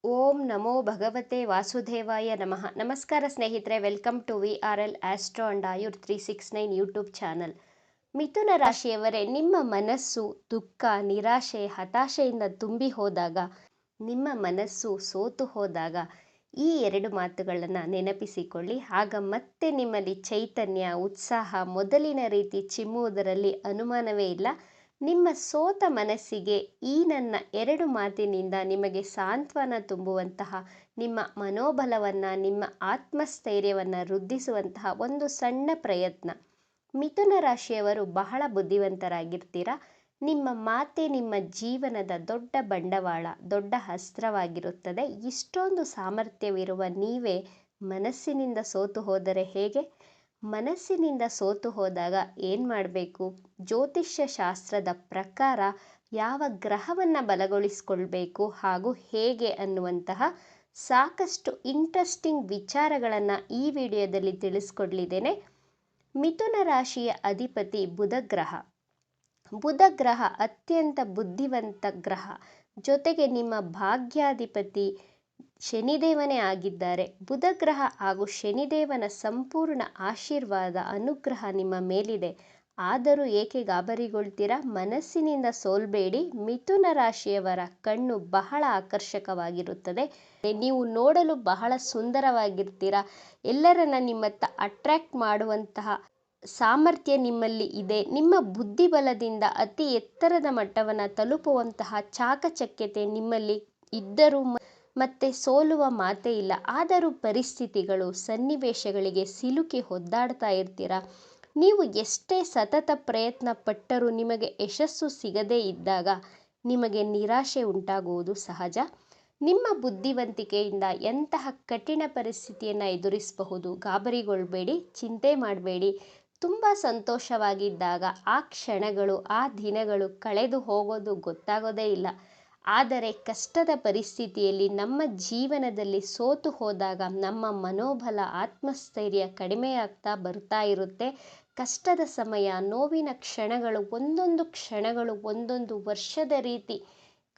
ಓಂ ನಮೋ ಭಗವತೆ ವಾಸುದೇವಾಯ ನಮಃ. ನಮಸ್ಕಾರ ಸ್ನೇಹಿತರೆ, welcome to VRL astro and Ayur 369 YouTube channel. ಮಿಥುನ ರಾಶಿಯವರೇ, ನಿಮ್ಮ ಮನಸ್ಸು ದುಃಖ, ನಿರಾಶೆ, ಹತಾಶೆಯಿಂದ ತುಂಬಿ ಹೋದಾಗ, ನಿಮ್ಮ ಮನಸ್ಸು ಸೋತು ಹೋದಾಗ ಈ ಎರಡು ಮಾತುಗಳನ್ನು ನೆನಪಿಸಿಕೊಳ್ಳಿ. ಆಗ ಮತ್ತೆ ನಿಮ್ಮಲ್ಲಿ ಚೈತನ್ಯ, ಉತ್ಸಾಹ ಮೊದಲಿನ ರೀತಿ ಚಿಮ್ಮುವುದರಲ್ಲಿ ಅನುಮಾನವೇ ಇಲ್ಲ. ನಿಮ್ಮ ಸೋತ ಮನಸ್ಸಿಗೆ ಈ ನನ್ನ ಎರಡು ಮಾತಿನಿಂದ ನಿಮಗೆ ಸಾಂತ್ವನ ತುಂಬುವಂತಹ, ನಿಮ್ಮ ಮನೋಬಲವನ್ನು, ನಿಮ್ಮ ಆತ್ಮಸ್ಥೈರ್ಯವನ್ನು ವೃದ್ಧಿಸುವಂತಹ ಒಂದು ಸಣ್ಣ ಪ್ರಯತ್ನ. ಮಿಥುನ ರಾಶಿಯವರು ಬಹಳ ಬುದ್ಧಿವಂತರಾಗಿರ್ತೀರ. ನಿಮ್ಮ ಮಾತೆ ನಿಮ್ಮ ಜೀವನದ ದೊಡ್ಡ ಬಂಡವಾಳ, ದೊಡ್ಡ ಅಸ್ತ್ರವಾಗಿರುತ್ತದೆ. ಇಷ್ಟೊಂದು ಸಾಮರ್ಥ್ಯವಿರುವ ನೀವೇ ಮನಸ್ಸಿನಿಂದ ಸೋತು ಹೋದರೆ ಹೇಗೆ? ಮನಸ್ಸಿನಿಂದ ಸೋತು ಹೋದಾಗ ಏನು ಮಾಡಬೇಕು? ಜ್ಯೋತಿಷ್ಯ ಶಾಸ್ತ್ರದ ಪ್ರಕಾರ ಯಾವ ಗ್ರಹವನ್ನು ಬಲಗೊಳಿಸಿಕೊಳ್ಬೇಕು ಹಾಗೂ ಹೇಗೆ ಅನ್ನುವಂತಹ ಸಾಕಷ್ಟು ಇಂಟ್ರೆಸ್ಟಿಂಗ್ ವಿಚಾರಗಳನ್ನು ಈ ವಿಡಿಯೋದಲ್ಲಿ ತಿಳಿಸ್ಕೊಡ್ಲಿದ್ದೇನೆ. ಮಿಥುನ ರಾಶಿಯ ಅಧಿಪತಿ ಬುಧ ಗ್ರಹ. ಬುಧ ಗ್ರಹ ಅತ್ಯಂತ ಬುದ್ಧಿವಂತ ಗ್ರಹ. ಜೊತೆಗೆ ನಿಮ್ಮ ಭಾಗ್ಯಾಧಿಪತಿ ಶನಿದೇವನೇ ಆಗಿದ್ದಾರೆ. ಬುಧ ಗ್ರಹ ಹಾಗೂ ಶನಿದೇವನ ಸಂಪೂರ್ಣ ಆಶೀರ್ವಾದ, ಅನುಗ್ರಹ ನಿಮ್ಮ ಮೇಲಿದೆ. ಆದರೂ ಏಕೆ ಗಾಬರಿಗೊಳ್ತೀರಾ? ಮನಸ್ಸಿನಿಂದ ಸೋಲ್ಬೇಡಿ. ಮಿಥುನ ರಾಶಿಯವರ ಕಣ್ಣು ಬಹಳ ಆಕರ್ಷಕವಾಗಿರುತ್ತದೆ. ನೀವು ನೋಡಲು ಬಹಳ ಸುಂದರವಾಗಿರ್ತೀರಾ. ಎಲ್ಲರನ್ನ ನಿಮ್ಮತ್ತ ಅಟ್ರಾಕ್ಟ್ ಮಾಡುವಂತಹ ಸಾಮರ್ಥ್ಯ ನಿಮ್ಮಲ್ಲಿ ಇದೆ. ನಿಮ್ಮ ಬುದ್ಧಿಬಲದಿಂದ ಅತಿ ಎತ್ತರದ ಮಟ್ಟವನ್ನು ತಲುಪುವಂತಹ ಚಾಕಚಕ್ಯತೆ ನಿಮ್ಮಲ್ಲಿ ಇದ್ದರೂ ಮತ್ತೆ ಸೋಲುವ ಮಾತೇ ಇಲ್ಲ. ಆದರೂ ಪರಿಸ್ಥಿತಿಗಳು, ಸನ್ನಿವೇಶಗಳಿಗೆ ಸಿಲುಕಿ ಒದ್ದಾಡ್ತಾ ಇರ್ತೀರ. ನೀವು ಎಷ್ಟೇ ಸತತ ಪ್ರಯತ್ನ ಪಟ್ಟರೂ ನಿಮಗೆ ಯಶಸ್ಸು ಸಿಗದೇ ಇದ್ದಾಗ ನಿಮಗೆ ನಿರಾಶೆ ಉಂಟಾಗುವುದು ಸಹಜ. ನಿಮ್ಮ ಬುದ್ಧಿವಂತಿಕೆಯಿಂದ ಎಂತಹ ಕಠಿಣ ಪರಿಸ್ಥಿತಿಯನ್ನು ಎದುರಿಸಬಹುದು. ಗಾಬರಿಗೊಳ್ಬೇಡಿ, ಚಿಂತೆ ಮಾಡಬೇಡಿ. ತುಂಬ ಸಂತೋಷವಾಗಿದ್ದಾಗ ಆ ಕ್ಷಣಗಳು, ಆ ದಿನಗಳು ಕಳೆದು ಹೋಗೋದು ಗೊತ್ತಾಗೋದೇ ಇಲ್ಲ. ಆದರೆ ಕಷ್ಟದ ಪರಿಸ್ಥಿತಿಯಲ್ಲಿ, ನಮ್ಮ ಜೀವನದಲ್ಲಿ ಸೋತು ಹೋದಾಗ ನಮ್ಮ ಮನೋಬಲ, ಆತ್ಮಸ್ಥೈರ್ಯ ಕಡಿಮೆಯಾಗ್ತಾ ಬರ್ತಾ ಇರುತ್ತೆ. ಕಷ್ಟದ ಸಮಯ, ನೋವಿನ ಕ್ಷಣಗಳು, ಒಂದೊಂದು ಕ್ಷಣಗಳು ಒಂದೊಂದು ವರ್ಷದ ರೀತಿ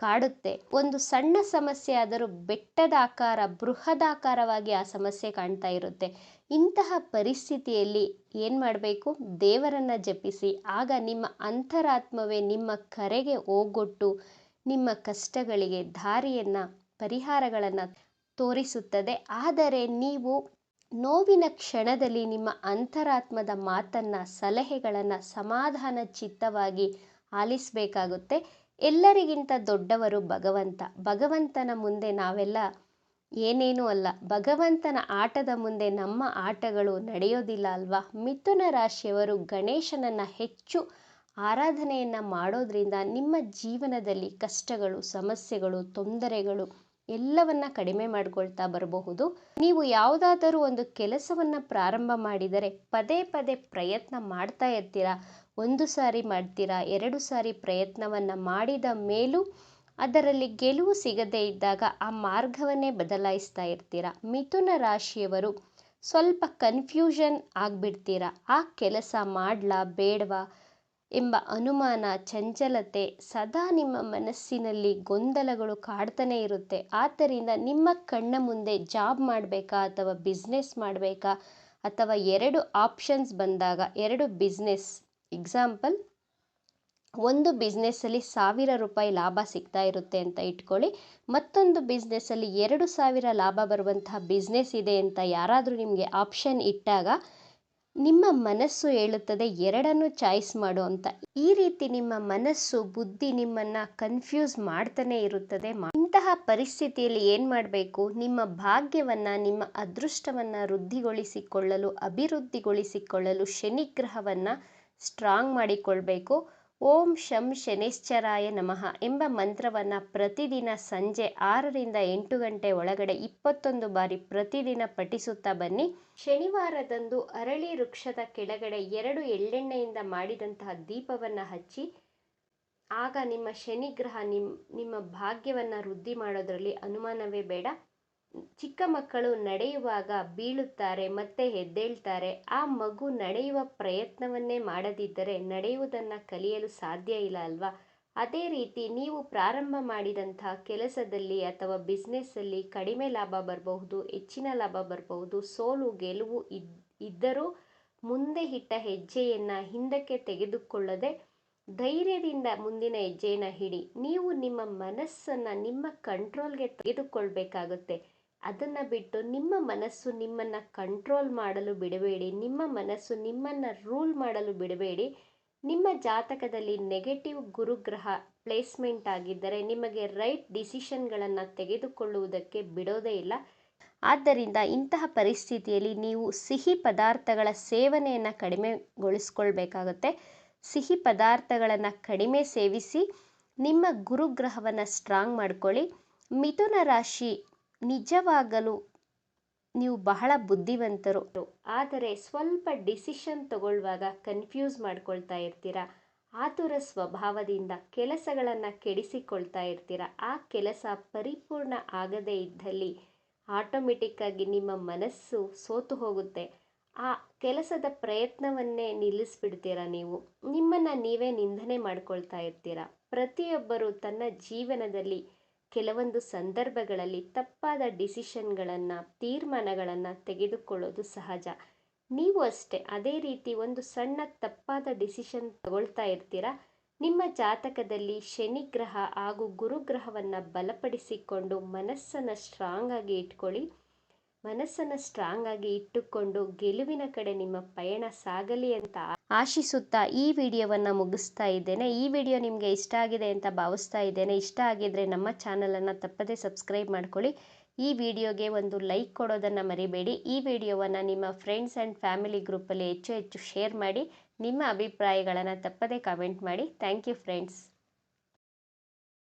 ಕಾಡುತ್ತೆ. ಒಂದು ಸಣ್ಣ ಸಮಸ್ಯೆ ಆದರೂ ಬೆಟ್ಟದ ಆಕಾರ, ಬೃಹದಾಕಾರವಾಗಿ ಆ ಸಮಸ್ಯೆ ಕಾಣ್ತಾ ಇರುತ್ತೆ. ಇಂತಹ ಪರಿಸ್ಥಿತಿಯಲ್ಲಿ ಏನು ಮಾಡಬೇಕು? ದೇವರನ್ನು ಜಪಿಸಿ. ಆಗ ನಿಮ್ಮ ಅಂತರಾತ್ಮವೇ ನಿಮ್ಮ ಕರೆಗೆ ಓಗೊಟ್ಟು ನಿಮ್ಮ ಕಷ್ಟಗಳಿಗೆ ದಾರಿಯನ್ನು, ಪರಿಹಾರಗಳನ್ನು ತೋರಿಸುತ್ತದೆ. ಆದರೆ ನೀವು ನೋವಿನ ಕ್ಷಣದಲ್ಲಿ ನಿಮ್ಮ ಅಂತರಾತ್ಮದ ಮಾತನ್ನು, ಸಲಹೆಗಳನ್ನು ಸಮಾಧಾನ ಚಿತ್ತವಾಗಿ ಆಲಿಸಬೇಕಾಗುತ್ತೆ. ಎಲ್ಲರಿಗಿಂತ ದೊಡ್ಡವರು ಭಗವಂತ. ಭಗವಂತನ ಮುಂದೆ ನಾವೆಲ್ಲ ಏನೇನೂ ಅಲ್ಲ. ಭಗವಂತನ ಆಟದ ಮುಂದೆ ನಮ್ಮ ಆಟಗಳು ನಡೆಯೋದಿಲ್ಲ ಅಲ್ವಾ? ಮಿಥುನ ರಾಶಿಯವರು ಗಣೇಶನನ್ನು ಹೆಚ್ಚು ಆರಾಧನೆಯನ್ನು ಮಾಡೋದ್ರಿಂದ ನಿಮ್ಮ ಜೀವನದಲ್ಲಿ ಕಷ್ಟಗಳು, ಸಮಸ್ಯೆಗಳು, ತೊಂದರೆಗಳು ಎಲ್ಲವನ್ನ ಕಡಿಮೆ ಮಾಡ್ಕೊಳ್ತಾ ಬರಬಹುದು. ನೀವು ಯಾವುದಾದರೂ ಒಂದು ಕೆಲಸವನ್ನು ಪ್ರಾರಂಭ ಮಾಡಿದರೆ ಪದೇ ಪದೇ ಪ್ರಯತ್ನ ಮಾಡ್ತಾ ಇರ್ತೀರಾ. ಒಂದು ಸಾರಿ ಮಾಡ್ತೀರಾ, ಎರಡು ಸಾರಿ ಪ್ರಯತ್ನವನ್ನು ಮಾಡಿದ ಮೇಲೂ ಅದರಲ್ಲಿ ಗೆಲುವು ಸಿಗದೇ ಇದ್ದಾಗ ಆ ಮಾರ್ಗವನ್ನೇ ಬದಲಾಯಿಸ್ತಾ ಇರ್ತೀರಾ. ಮಿಥುನ ರಾಶಿಯವರು ಸ್ವಲ್ಪ ಕನ್ಫ್ಯೂಷನ್ ಆಗಿಬಿಡ್ತೀರಾ. ಆ ಕೆಲಸ ಮಾಡಲಾ ಬೇಡವಾ ಎಂಬ ಅನುಮಾನ, ಚಂಚಲತೆ ಸದಾ ನಿಮ್ಮ ಮನಸ್ಸಿನಲ್ಲಿ ಗೊಂದಲಗಳು ಕಾಡ್ತಾನೆ ಇರುತ್ತೆ. ಆದ್ದರಿಂದ ನಿಮ್ಮ ಕಣ್ಣ ಮುಂದೆ ಜಾಬ್ ಮಾಡಬೇಕಾ ಅಥವಾ ಬಿಸ್ನೆಸ್ ಮಾಡಬೇಕಾ ಅಥವಾ ಎರಡು ಆಪ್ಷನ್ಸ್ ಬಂದಾಗ, ಎರಡು ಬಿಸ್ನೆಸ್, ಎಕ್ಸಾಂಪಲ್, ಒಂದು ಬಿಸ್ನೆಸ್ಸಲ್ಲಿ 1000 ರೂಪಾಯಿ ಲಾಭ ಸಿಗ್ತಾ ಇರುತ್ತೆ ಅಂತ ಇಟ್ಕೊಳ್ಳಿ. ಮತ್ತೊಂದು ಬಿಸ್ನೆಸ್ಸಲ್ಲಿ 2000 ಲಾಭ ಬರುವಂತಹ ಬಿಸ್ನೆಸ್ ಇದೆ ಅಂತ ಯಾರಾದರೂ ನಿಮಗೆ ಆಪ್ಷನ್ ಇಟ್ಟಾಗ ನಿಮ್ಮ ಮನಸ್ಸು ಹೇಳುತ್ತದೆ ಎರಡನ್ನು ಚಾಯ್ಸ್ ಮಾಡು ಅಂತ. ಈ ರೀತಿ ನಿಮ್ಮ ಮನಸ್ಸು, ಬುದ್ಧಿ ನಿಮ್ಮನ್ನು ಕನ್ಫ್ಯೂಸ್ ಮಾಡ್ತಾನೆ ಇರುತ್ತದೆ. ಇಂತಹ ಪರಿಸ್ಥಿತಿಯಲ್ಲಿ ಏನು ಮಾಡಬೇಕು? ನಿಮ್ಮ ಭಾಗ್ಯವನ್ನು, ನಿಮ್ಮ ಅದೃಷ್ಟವನ್ನು ವೃದ್ಧಿಗೊಳಿಸಿಕೊಳ್ಳಲು, ಅಭಿವೃದ್ಧಿಗೊಳಿಸಿಕೊಳ್ಳಲು ಶನಿಗ್ರಹವನ್ನು ಸ್ಟ್ರಾಂಗ್ ಮಾಡಿಕೊಳ್ಬೇಕು. ಓಂ ಶಂ ಶನೇಶ್ಚರಾಯ ನಮಃ ಎಂಬ ಮಂತ್ರವನ್ನು ಪ್ರತಿದಿನ ಸಂಜೆ 6 ರಿಂದ 8 ಗಂಟೆ ಒಳಗಡೆ 21 ಬಾರಿ ಪ್ರತಿದಿನ ಪಠಿಸುತ್ತಾ ಬನ್ನಿ. ಶನಿವಾರದಂದು ಅರಳಿ ವೃಕ್ಷದ ಕೆಳಗಡೆ 2 ಎಳ್ಳೆಣ್ಣೆಯಿಂದ ಮಾಡಿದಂತಹ ದೀಪವನ್ನು ಹಚ್ಚಿ. ಆಗ ನಿಮ್ಮ ಶನಿಗ್ರಹ ನಿಮ್ಮ ಭಾಗ್ಯವನ್ನು ವೃದ್ಧಿ ಮಾಡೋದರಲ್ಲಿ ಅನುಮಾನವೇ ಬೇಡ. ಚಿಕ್ಕ ಮಕ್ಕಳು ನಡೆಯುವಾಗ ಬೀಳುತ್ತಾರೆ, ಮತ್ತೆ ಎದ್ದೇಳ್ತಾರೆ. ಆ ಮಗು ನಡೆಯುವ ಪ್ರಯತ್ನವನ್ನೇ ಮಾಡದಿದ್ದರೆ ನಡೆಯುವುದನ್ನು ಕಲಿಯಲು ಸಾಧ್ಯ ಇಲ್ಲ ಅಲ್ವಾ? ಅದೇ ರೀತಿ ನೀವು ಪ್ರಾರಂಭ ಮಾಡಿದಂತಹ ಕೆಲಸದಲ್ಲಿ ಅಥವಾ ಬಿಸ್ನೆಸ್ಸಲ್ಲಿ ಕಡಿಮೆ ಲಾಭ ಬರಬಹುದು, ಹೆಚ್ಚಿನ ಲಾಭ ಬರಬಹುದು, ಸೋಲು ಗೆಲುವು ಇದ್ದರೂ ಮುಂದೆ ಇಟ್ಟ ಹೆಜ್ಜೆಯನ್ನು ಹಿಂದಕ್ಕೆ ತೆಗೆದುಕೊಳ್ಳದೆ ಧೈರ್ಯದಿಂದ ಮುಂದಿನ ಹೆಜ್ಜೆಯನ್ನು ಹಿಡಿ. ನೀವು ನಿಮ್ಮ ಮನಸ್ಸನ್ನು ನಿಮ್ಮ ಕಂಟ್ರೋಲ್ಗೆ ತೆಗೆದುಕೊಳ್ಬೇಕಾಗುತ್ತೆ. ಅದನ್ನು ಬಿಟ್ಟು ನಿಮ್ಮ ಮನಸ್ಸು ನಿಮ್ಮನ್ನು ಕಂಟ್ರೋಲ್ ಮಾಡಲು ಬಿಡಬೇಡಿ. ನಿಮ್ಮ ಮನಸ್ಸು ನಿಮ್ಮನ್ನು ರೂಲ್ ಮಾಡಲು ಬಿಡಬೇಡಿ. ನಿಮ್ಮ ಜಾತಕದಲ್ಲಿ ನೆಗೆಟಿವ್ ಗುರುಗ್ರಹ ಪ್ಲೇಸ್ಮೆಂಟ್ ಆಗಿದ್ದರೆ ನಿಮಗೆ ರೈಟ್ ಡಿಸಿಷನ್ಗಳನ್ನು ತೆಗೆದುಕೊಳ್ಳುವುದಕ್ಕೆ ಬಿಡೋದೇ ಇಲ್ಲ. ಆದ್ದರಿಂದ ಇಂತಹ ಪರಿಸ್ಥಿತಿಯಲ್ಲಿ ನೀವು ಸಿಹಿ ಪದಾರ್ಥಗಳ ಸೇವನೆಯನ್ನು ಕಡಿಮೆಗೊಳಿಸ್ಕೊಳ್ಬೇಕಾಗುತ್ತೆ. ಸಿಹಿ ಪದಾರ್ಥಗಳನ್ನು ಕಡಿಮೆ ಸೇವಿಸಿ ನಿಮ್ಮ ಗುರುಗ್ರಹವನ್ನು ಸ್ಟ್ರಾಂಗ್ ಮಾಡ್ಕೊಳ್ಳಿ. ಮಿಥುನ ರಾಶಿ ನಿಜವಾಗಲೂ ನೀವು ಬಹಳ ಬುದ್ಧಿವಂತರು, ಆದರೆ ಸ್ವಲ್ಪ ಡಿಸಿಷನ್ ತಗೊಳ್ಳುವಾಗ ಕನ್ಫ್ಯೂಸ್ ಮಾಡ್ಕೊಳ್ತಾ ಇರ್ತೀರ. ಆತುರ ಸ್ವಭಾವದಿಂದ ಕೆಲಸಗಳನ್ನು ಕೆಡಿಸಿಕೊಳ್ತಾ ಇರ್ತೀರ. ಆ ಕೆಲಸ ಪರಿಪೂರ್ಣ ಆಗದೇ ಇದ್ದಲ್ಲಿ ಆಟೋಮೆಟಿಕ್ಕಾಗಿ ನಿಮ್ಮ ಮನಸ್ಸು ಸೋತು ಹೋಗುತ್ತೆ. ಆ ಕೆಲಸದ ಪ್ರಯತ್ನವನ್ನೇ ನಿಲ್ಲಿಸ್ಬಿಡ್ತೀರ. ನೀವು ನಿಮ್ಮನ್ನು ನೀವೇ ನಿಂದನೆ ಮಾಡ್ಕೊಳ್ತಾ ಇರ್ತೀರ. ಪ್ರತಿಯೊಬ್ಬರು ತನ್ನ ಜೀವನದಲ್ಲಿ ಕೆಲವೊಂದು ಸಂದರ್ಭಗಳಲ್ಲಿ ತಪ್ಪಾದ ಡಿಸಿಷನ್ಗಳನ್ನು ತೀರ್ಮಾನಗಳನ್ನು ತೆಗೆದುಕೊಳ್ಳೋದು ಸಹಜ. ನೀವು ಅಷ್ಟೇ ಅದೇ ರೀತಿ ಒಂದು ಸಣ್ಣ ತಪ್ಪಾದ ಡಿಸಿಷನ್ ತಗೊಳ್ತಾ ಇರ್ತೀರ. ನಿಮ್ಮ ಜಾತಕದಲ್ಲಿ ಶನಿಗ್ರಹ ಹಾಗೂ ಗುರುಗ್ರಹವನ್ನು ಬಲಪಡಿಸಿಕೊಂಡು ಮನಸ್ಸನ್ನು ಸ್ಟ್ರಾಂಗ್ ಆಗಿ ಇಟ್ಕೊಳ್ಳಿ. ಮನಸ್ಸನ್ನು ಸ್ಟ್ರಾಂಗ್ ಆಗಿ ಇಟ್ಟುಕೊಂಡು ಗೆಲುವಿನ ಕಡೆ ನಿಮ್ಮ ಪಯಣ ಸಾಗಲಿ ಅಂತ ಆಶಿಸುತ್ತಾ ಈ ವಿಡಿಯೋವನ್ನು ಮುಗಿಸ್ತಾ ಇದ್ದೇನೆ. ಈ ವಿಡಿಯೋ ನಿಮಗೆ ಇಷ್ಟ ಆಗಿದೆ ಅಂತ ಭಾವಿಸ್ತಾ ಇದ್ದೇನೆ. ಇಷ್ಟ ಆಗಿದ್ರೆ ನಮ್ಮ ಚಾನಲನ್ನು ತಪ್ಪದೇ ಸಬ್ಸ್ಕ್ರೈಬ್ ಮಾಡ್ಕೊಳ್ಳಿ. ಈ ವಿಡಿಯೋಗೆ ಒಂದು ಲೈಕ್ ಕೊಡೋದನ್ನು ಮರಿಬೇಡಿ. ಈ ವಿಡಿಯೋವನ್ನು ನಿಮ್ಮ ಫ್ರೆಂಡ್ಸ್ ಆ್ಯಂಡ್ ಫ್ಯಾಮಿಲಿ ಗ್ರೂಪಲ್ಲಿ ಹೆಚ್ಚು ಶೇರ್ ಮಾಡಿ. ನಿಮ್ಮ ಅಭಿಪ್ರಾಯಗಳನ್ನು ತಪ್ಪದೇ ಕಮೆಂಟ್ ಮಾಡಿ. Thank you friends.